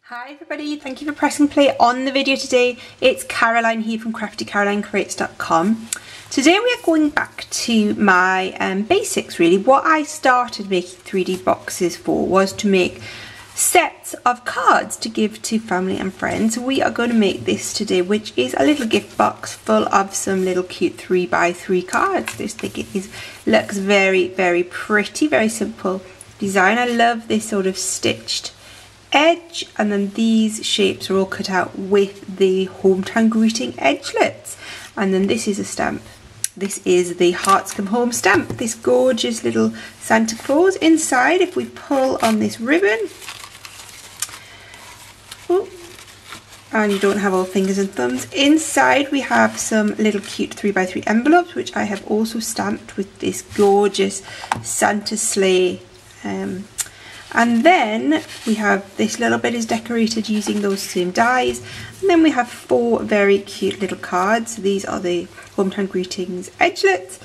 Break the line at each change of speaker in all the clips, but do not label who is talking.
Hi everybody, thank you for pressing play on the video today. It's Caroline here from craftycarolinecreates.com. Today we are going back to my basics really. What I started making 3D boxes for was to make sets of cards to give to family and friends. So we are going to make this today, which is a little gift box full of some little cute 3x3 cards. I just think it looks very, very pretty, very simple design. I love this sort of stitched edge, and then these shapes are all cut out with the hometown greeting edgelets, and then this is a stamp. This is the Hearts Come Home stamp, this gorgeous little Santa Claus. Inside, if we pull on this ribbon, and you don't have all fingers and thumbs, inside we have some little cute 3x3 envelopes, which I have also stamped with this gorgeous Santa sleigh. And then we have this little bit is decorated using those same dies, and then we have 4 very cute little cards. These are the hometown greetings edgelets,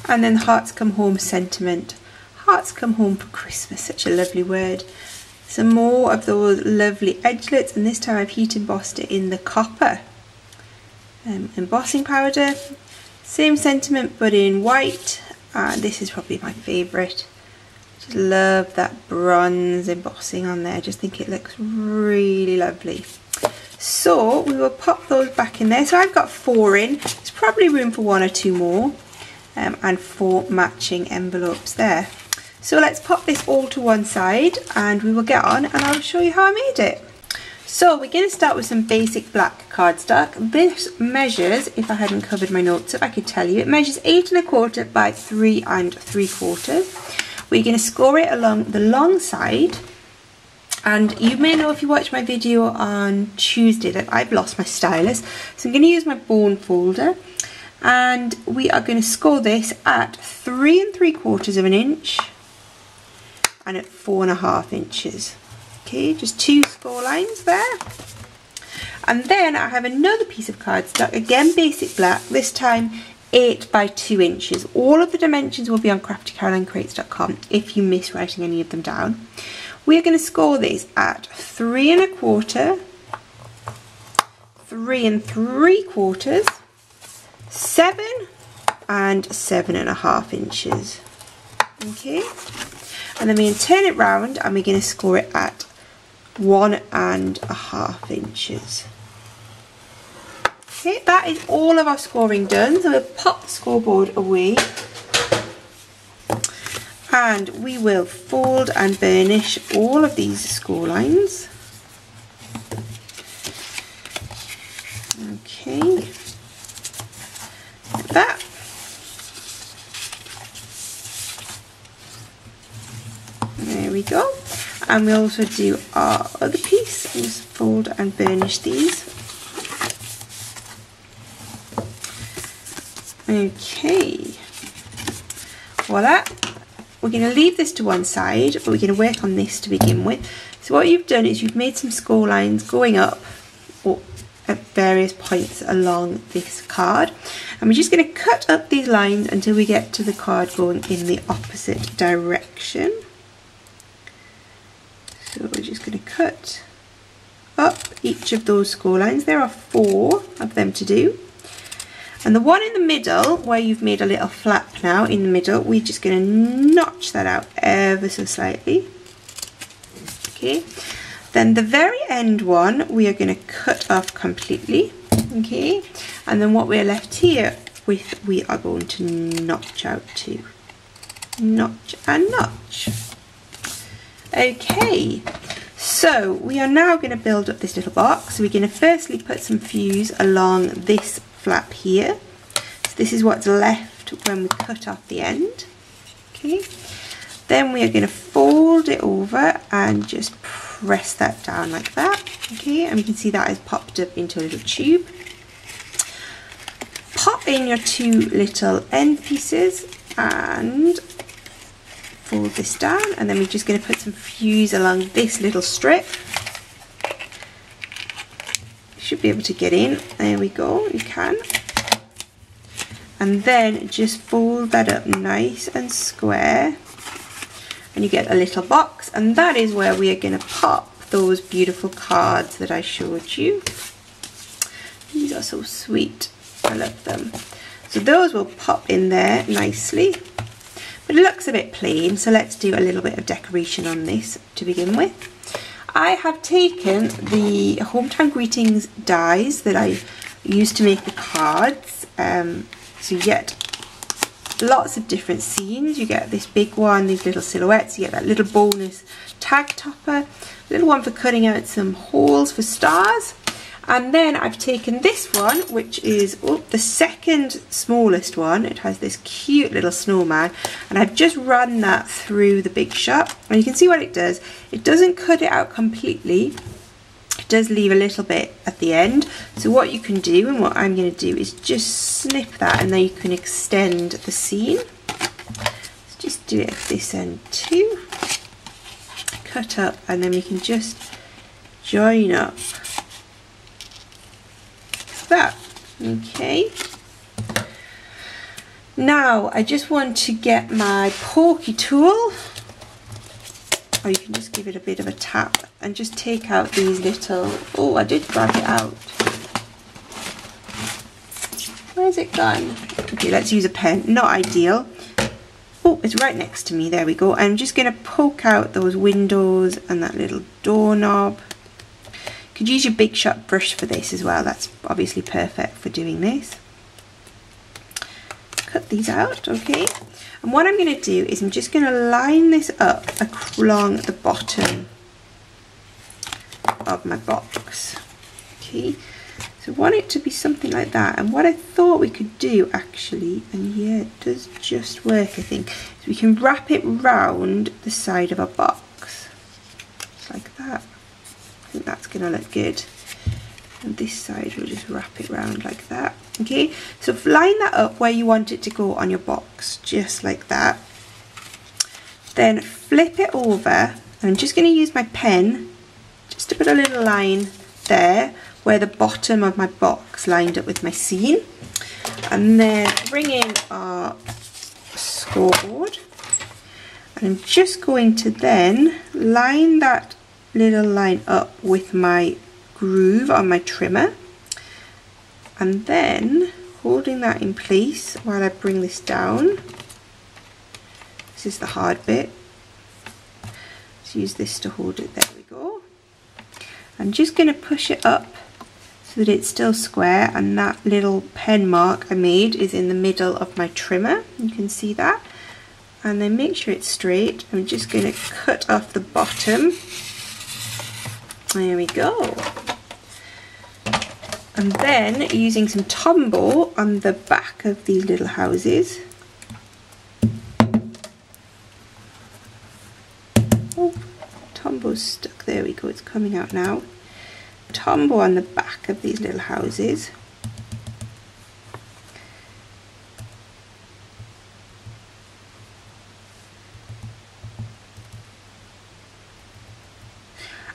and then Hearts Come Home sentiment. Hearts come home for Christmas, such a lovely word. Some more of those lovely edgelets, and this time I've heat embossed it in the copper embossing powder. Same sentiment but in white, and this is probably my favourite. Just love that bronze embossing on there. I just think it looks really lovely. So we will pop those back in there. So I've got 4 in. There's probably room for 1 or 2 more, and 4 matching envelopes there. So let's pop this all to one side and we will get on and I'll show you how I made it. So we're going to start with some basic black cardstock. This measures, if I hadn't covered my notes up I could tell you, it measures 8 1/4 by 3 3/4. We're going to score it along the long side, and you may know if you watched my video on Tuesday that I've lost my stylus, so I'm going to use my bone folder, and we are going to score this at 3 3/4 inch and at 4 1/2 inches. Okay, just 2 score lines there. And then I have another piece of cardstock, again basic black, this time 8 by 2 inches. All of the dimensions will be on craftycarolinecreates.com if you miss writing any of them down. We're going to score this at 3 1/4, 3 3/4, 7 and 7 1/2 inches. Okay, and then we're going to turn it round and we're going to score it at 1 1/2 inches. Okay, that is all of our scoring done, so we'll pop the scoreboard away and we will fold and burnish all of these score lines. Okay, like that. There we go. And we'll also do our other piece and just fold and burnish these. Okay, voila. We're going to leave this to one side, but we're going to work on this to begin with. So what you've done is you've made some score lines going up or at various points along this card, and we're just going to cut up these lines until we get to the card going in the opposite direction. So we're just going to cut up each of those score lines. There are 4 of them to do. And the one in the middle, where you've made a little flap now in the middle, we're just going to notch that out ever so slightly. Okay, then the very end one we are going to cut off completely. Okay, and then what we're left here with we are going to notch out too. Notch and notch. Okay, so we are now going to build up this little box. So we're going to firstly put some fuse along this flap here. So this is what's left when we cut off the end. Okay, then we are going to fold it over and just press that down like that. Okay, and you can see that has popped up into a little tube. Pop in your 2 little end pieces and fold this down, and then we're just going to put some fuse along this little strip. Should be able to get in. There we go, you can. And then just fold that up nice and square and you get a little box, and that is where we are going to pop those beautiful cards that I showed you. These are so sweet. I love them. So those will pop in there nicely. But it looks a bit plain, so let's do a little bit of decoration on this to begin with. I have taken the Hometown Greetings dies that I used to make the cards. So you get lots of different scenes. You get this big one, these little silhouettes, you get that little bonus tag topper, a little one for cutting out some holes for stars. And then I've taken this one, which is the second smallest one. It has this cute little snowman, and I've just run that through the Big Shot. And you can see what it does. It doesn't cut it out completely. It does leave a little bit at the end. So what you can do, and what I'm going to do, is just snip that, and then you can extend the scene. Let's just do it at this end too. Cut up, and then we can just join up. That. Okay. Now I just want to get my pokey tool, or you can just give it a bit of a tap and just take out these little, oh, I did grab it out. Where's it gone? Okay, let's use a pen. Not ideal. Oh, it's right next to me. There we go. I'm just going to poke out those windows and that little doorknob. You could use your Big Shot brush for this as well. That's obviously perfect for doing this. Cut these out, okay. And what I'm going to do is I'm just going to line this up along the bottom of my box. Okay, so I want it to be something like that. And what I thought we could do actually, and yeah, it does just work, I think, is we can wrap it round the side of our box. Just like that. I think that's going to look good. And this side we'll just wrap it round like that. Okay, so line that up where you want it to go on your box, just like that. Then flip it over, and I'm just going to use my pen just to put a little line there where the bottom of my box lined up with my scene. And then bring in our scoreboard, and I'm just going to then line that little line up with my groove on my trimmer, and then holding that in place while I bring this down. This is the hard bit. Let's use this to hold it. There we go. I'm just going to push it up so that it's still square, and that little pen mark I made is in the middle of my trimmer. You can see that. And then make sure it's straight. I'm just going to cut off the bottom. There we go. And then using some Tombow on the back of these little houses. Oh, Tombow's stuck. There we go, it's coming out now. Tombow on the back of these little houses.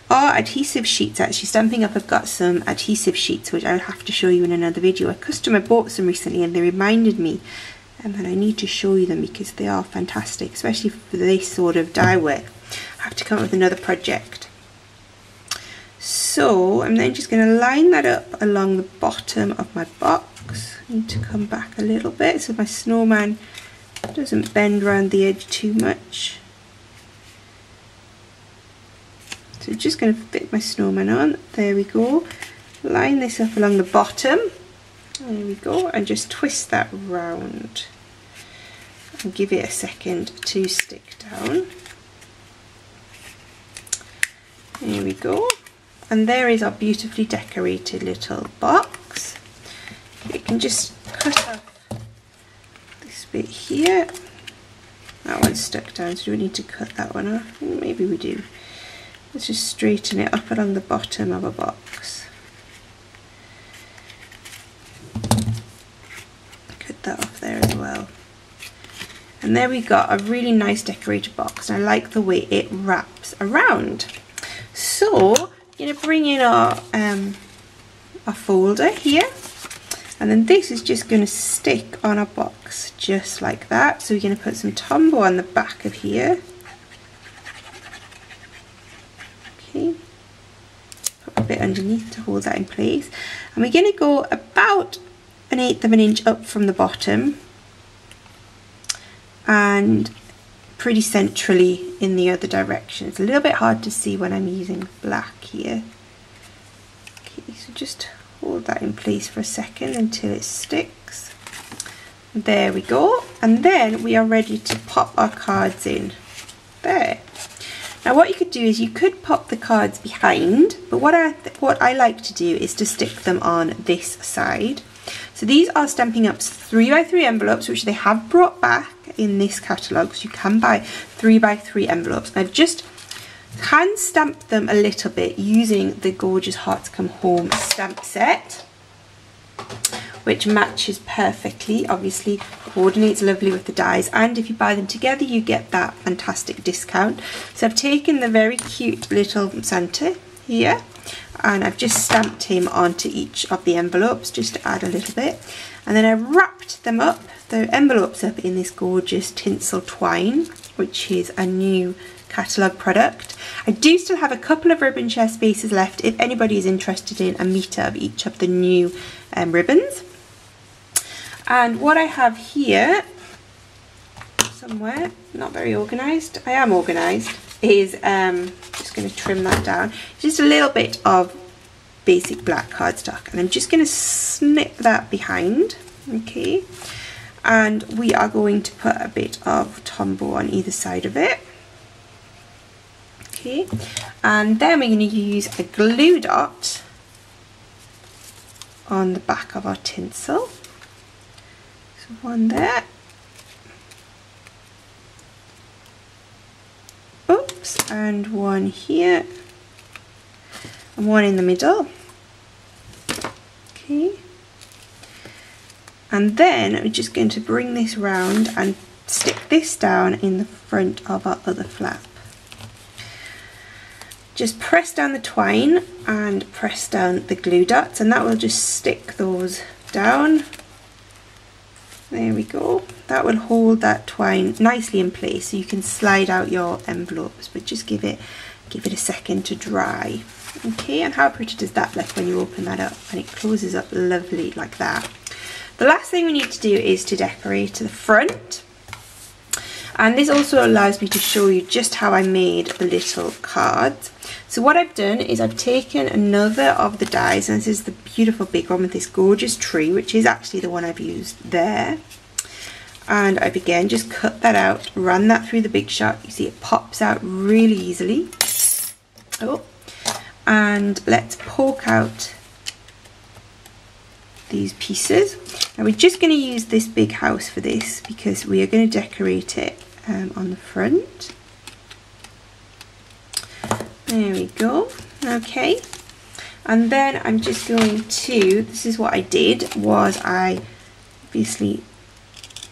Are adhesive sheets. Actually, Stampin' Up! I've got some adhesive sheets which I'll have to show you in another video. A customer bought some recently and they reminded me that I need to show you them because they are fantastic, especially for this sort of die work. I have to come up with another project. So I'm then just going to line that up along the bottom of my box. I need to come back a little bit so my snowman doesn't bend around the edge too much. So I'm just going to fit my snowman on. There we go. Line this up along the bottom. There we go. And just twist that round. And give it a second to stick down. There we go. And there is our beautifully decorated little box. You can just cut off this bit here. That one's stuck down, so do we need to cut that one off? Maybe we do. Let's just straighten it up along the bottom of a box. Cut that off there as well. And there we got a really nice decorated box, and I like the way it wraps around. So I'm going to bring in our folder here, and then this is just going to stick on our box just like that. So we're going to put some Tombow on the back of here. Okay, underneath to hold that in place. And we're going to go about 1/8 of an inch up from the bottom and pretty centrally in the other direction. It's a little bit hard to see when I'm using black here. Okay, so just hold that in place for a second until it sticks. There we go. And then we are ready to pop our cards in there. Now what you could do is you could pop the cards behind, but what I like to do is to stick them on this side. So these are Stampin' Up's 3x3 envelopes, which they have brought back in this catalogue, so you can buy 3x3 envelopes. I've just hand stamped them a little bit using the gorgeous Hearts Come Home stamp set, which matches perfectly, obviously coordinates lovely with the dies, and if you buy them together you get that fantastic discount. So I've taken the very cute little Santa here and I've just stamped him onto each of the envelopes just to add a little bit, and then I wrapped them up, the envelopes up, in this gorgeous tinsel twine, which is a new catalogue product. I do still have a couple of ribbon share spaces left if anybody is interested in a meter of each of the new ribbons. And what I have here somewhere, not very organised, I am organised, is just going to trim that down. Just a little bit of basic black cardstock, and I'm just going to snip that behind, okay, and we are going to put a bit of Tombow on either side of it, okay, and then we're going to use a glue dot on the back of our tinsel. So one there, oops, and one here, and one in the middle, okay, and then we're just going to bring this round and stick this down in the front of our other flap. Just press down the twine and press down the glue dots, and that will just stick those down. There we go. That will hold that twine nicely in place, so you can slide out your envelopes, but just give it a second to dry. Okay, and how pretty does that look when you open that up and it closes up lovely like that. The last thing we need to do is to decorate the front, and this also allows me to show you just how I made the little cards. So what I've done is I've taken another of the dies, and this is the beautiful big one with this gorgeous tree, which is actually the one I've used there, and I've again just cut that out, ran that through the Big Shot. You see it pops out really easily. Oh, and let's poke out these pieces. Now we're just going to use this big house for this because we are going to decorate it on the front. There we go. Okay, and then I'm just going to, this is what I did, was I obviously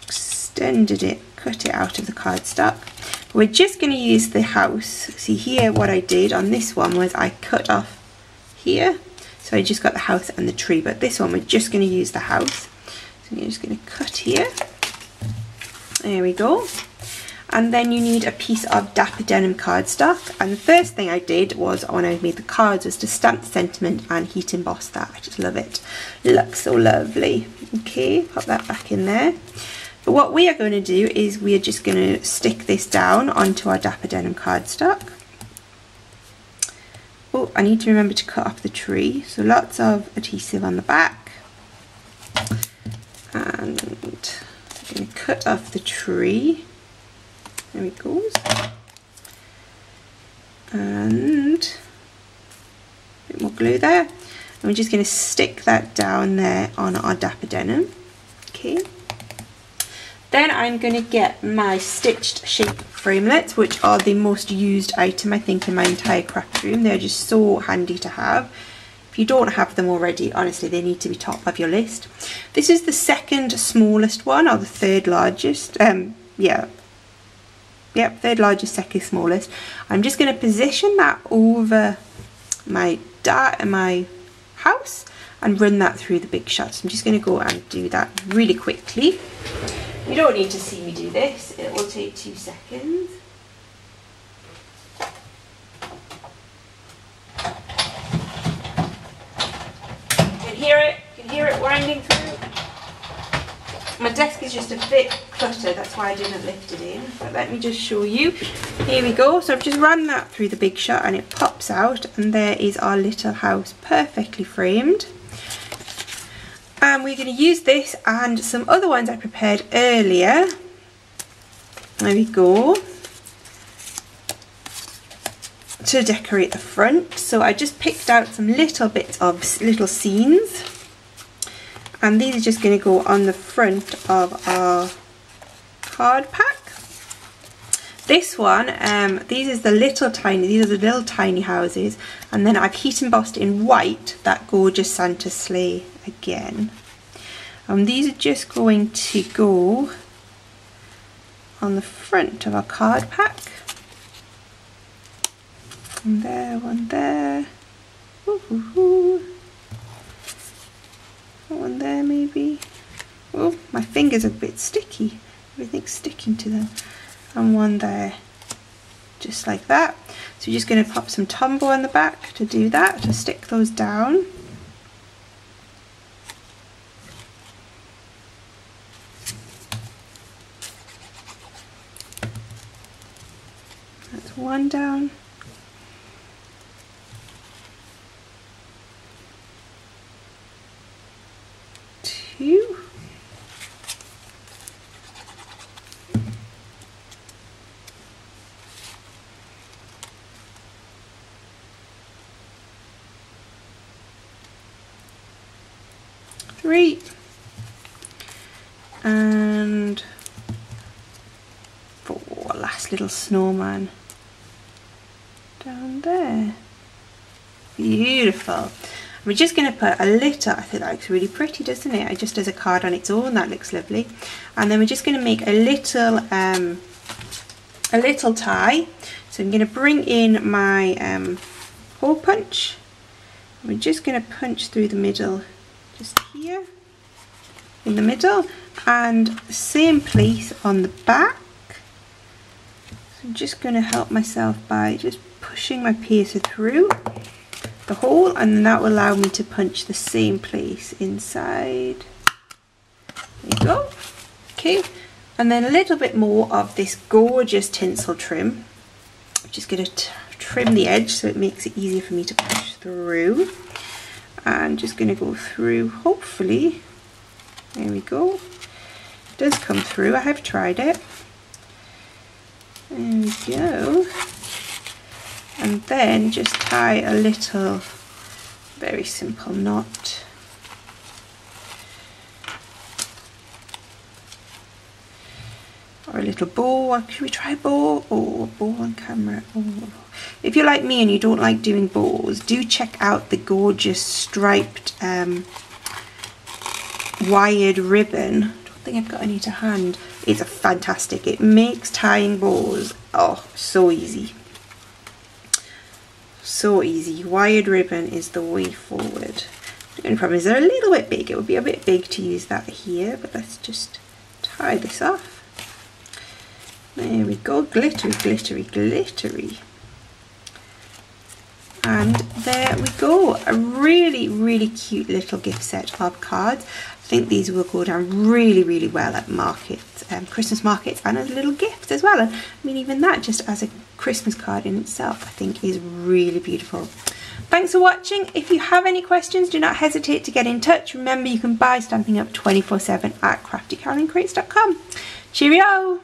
extended it, cut it out of the cardstock. We're just going to use the house. See here, what I did on this one was I cut off here, so I just got the house and the tree, but this one we're just going to use the house. So you're just going to cut here. There we go. And then you need a piece of Dapper Denim cardstock, and the first thing I did was, when I made the cards, was to stamp the sentiment and heat emboss that. I just love it. It looks so lovely. Okay, pop that back in there. But what we are going to do is we are just going to stick this down onto our Dapper Denim cardstock. Oh, I need to remember to cut off the tree, so lots of adhesive on the back. And I'm going to cut off the tree. There it goes. And a bit more glue there. And we're just going to stick that down there on our Dapper Denim. Okay. Then I'm going to get my stitched shape framelits, which are the most used item I think in my entire craft room. They're just so handy to have. If you don't have them already, honestly, they need to be top of your list. This is the second smallest one, or the third largest. Yep, third largest, second smallest. I'm just going to position that over my house and run that through the Big Shot. So I'm just going to go and do that really quickly. You don't need to see me do this, it will take 2 seconds. hear it? You can hear it winding through. My desk is just a bit cluttered, that's why I didn't lift it in. But let me just show you. Here we go. So I've just run that through the Big Shot and it pops out, and there is our little house perfectly framed. And we're going to use this and some other ones I prepared earlier. There we go. To decorate the front. So I just picked out some little bits of little scenes, and these are just going to go on the front of our card pack. This one, these are the little tiny houses, and then I've heat embossed in white that gorgeous Santa sleigh again. And these are just going to go on the front of our card pack. One there, one there. Ooh, ooh, ooh. One there maybe. Oh, my fingers are a bit sticky. Everything's sticking to them. And one there. Just like that. So we're just going to pop some Tombow on the back to do that, to stick those down. That's one down. Two. Three. And four. Last little snowman down there. Beautiful. We're just going to put a little, I think that looks really pretty, doesn't it? Just as a card on its own, that looks lovely. And then we're just going to make a little tie. So I'm going to bring in my hole punch. We're just going to punch through the middle, just here, in the middle, and same place on the back. So I'm just going to help myself by just pushing my piercer through the hole, and then that will allow me to punch the same place inside. There you go. Okay, and then a little bit more of this gorgeous tinsel trim. I'm just going to trim the edge so it makes it easier for me to push through. And just going to go through, hopefully. There we go. It does come through, I have tried it. There we go. And then just tie a little, very simple knot. Or a little bow. Should we try a bow? Oh, a bow on camera. Oh. If you're like me and you don't like doing bows, do check out the gorgeous striped wired ribbon. I don't think I've got any to hand. It's a fantastic. It makes tying bows, oh, so easy. So easy. Wired ribbon is the way forward. The only problem is they're a little bit big. It would be a bit big to use that here, but let's just tie this off. There we go. Glittery, glittery, glittery. And there we go. A really, really cute little gift set of cards. I think these will go down really, really well at markets, Christmas markets, and as little gifts as well. And I mean, even that just as a Christmas card in itself, I think is really beautiful. Thanks for watching. If you have any questions, do not hesitate to get in touch. Remember, you can buy Stampin' Up 24/7 at craftycarolinecreates.com. Cheerio!